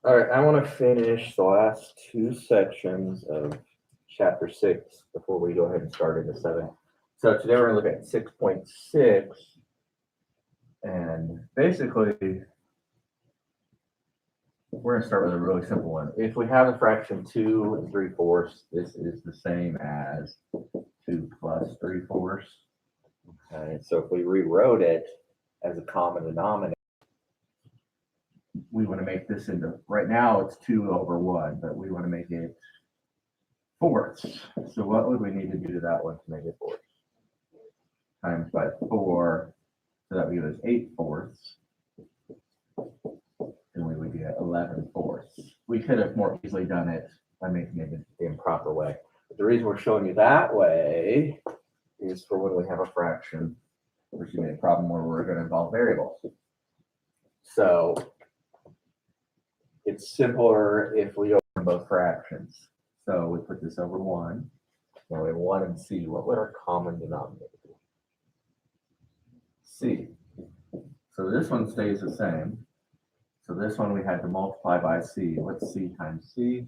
All right, I want to finish the last two sections of chapter 6 before we go ahead and start into 7. So today we're going to look at 6.6, and basically we're going to start with a really simple one. If we have a fraction 2 3/4, this is the same as 2 plus 3/4. Okay, so if we rewrote it as a common denominator, we want to make this into, right now it's 2 over 1, but we want to make it fourths. So what would we need to do to that one to make it fourths? Times by 4, so that would give us 8 fourths. And we would get 11 fourths. We could have more easily done it by making it the improper way. But the reason we're showing you that way is for when we have a fraction, which is a problem where we're going to involve variables. So it's simpler if we open both fractions. So we put this over 1. Now we have 1 and c. What would our common denominator be? C. So this one stays the same. So this one we had to multiply by c. What's c times c?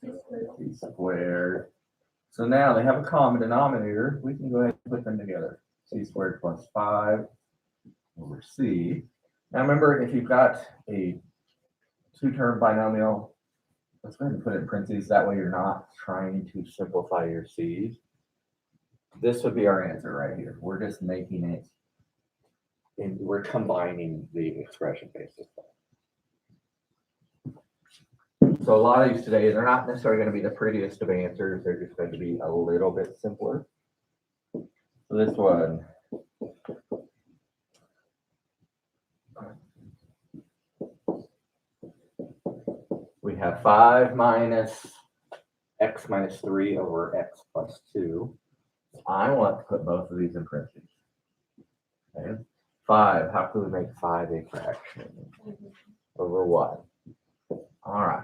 C squared. So now they have a common denominator. We can go ahead and put them together. C squared plus 5 over c. Now remember, if you've got a two-term binomial, let's go ahead and put it in parentheses. That way you're not trying to simplify your c's. This would be our answer right here. We're just making it, and we're combining the expression basically. So a lot of these today, they're not necessarily going to be the prettiest of answers. They're just going to be a little bit simpler. So this one, we have 5 minus x minus 3 over x plus 2. I want to put both of these in parentheses. Okay. 5, how can we make 5 a fraction? Over 1. All right.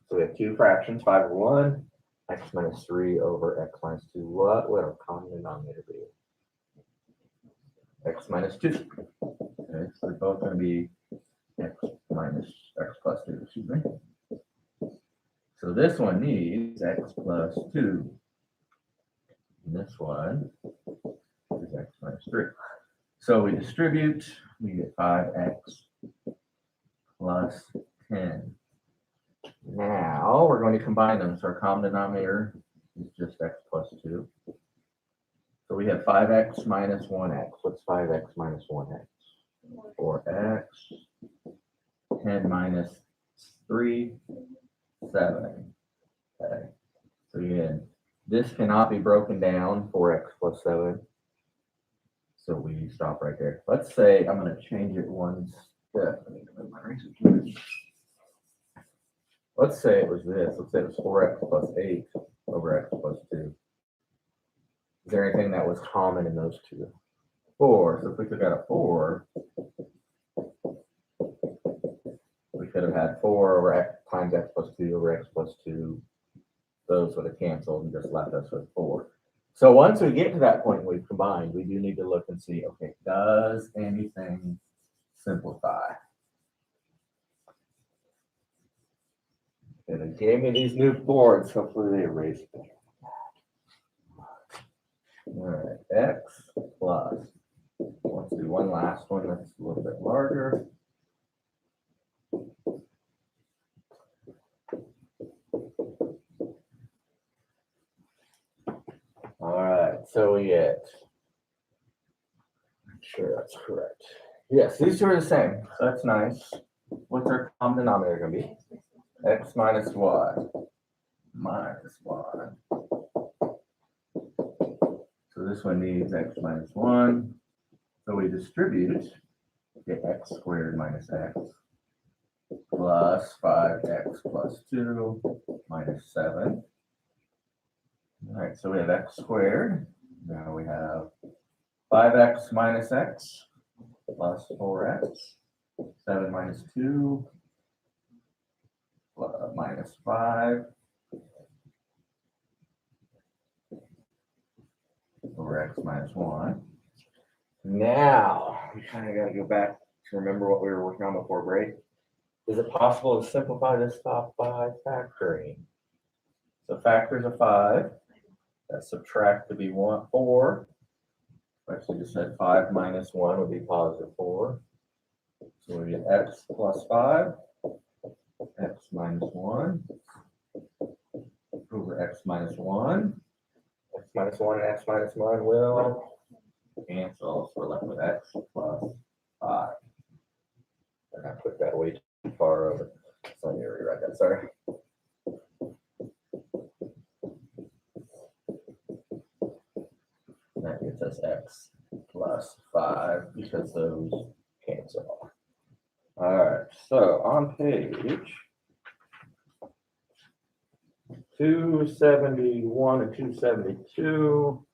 So we have two fractions, 5 over 1, x minus 3 over x minus 2. What would our common denominator be? X minus 2. Okay, so they're both going to be x minus x plus 2, excuse me. So this one needs x plus 2. And this one is x minus 3. So we distribute, we get 5x plus 10. Now we're going to combine them. So our common denominator is just x plus 2. So we have 5x minus 1x. What's 5x minus 1x? 4x. 10 minus 3, 7. Okay. So again, this cannot be broken down, 4x plus 7. So we stop right there. Let's say I'm going to change it one step. I need to move my razor. Let's say it was this. Let's say it was 4x plus 8 over x plus 2. Is there anything that was common in those two? 4. So if we took out a 4, we could have had 4 over x times x plus 2 over x plus 2. Those would have canceled and just left us with 4. So once we get to that point we've combined, we do need to look and see, okay, does anything simplify? And they gave me these new boards. Hopefully they erase it. All right, x plus. Let's do one last one that's a little bit larger. All right, so we get, I'm sure that's correct. Yes, these two are the same, so that's nice. What's our common denominator going to be? X minus y minus y. So this one needs x minus 1. So we distribute, get x squared minus x plus 5x plus 2 minus 7. All right, so we have x squared. Now we have 5x minus x plus 4x. 7 minus 2 minus 5 over x minus 1. Now we kind of got to go back to remember what we were working on before break. Is it possible to simplify this stuff by factoring? So factors of 5, that subtract to be 4. Actually just said 5 minus 1 would be positive 4. So we get x plus 5, x minus 1, over x minus 1. X minus 1 and x minus 1 will cancel, so we're left with x plus 5. And I put that way too far over. So let me rewrite that, sorry. That gets us x plus 5 because those cancel. All right, so on page 271 and 272.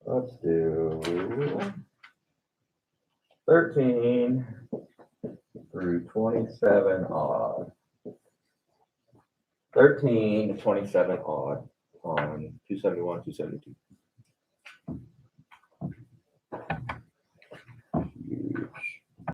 Let's do 13 through 27 odd. 13 to 27 odd on 271, 272.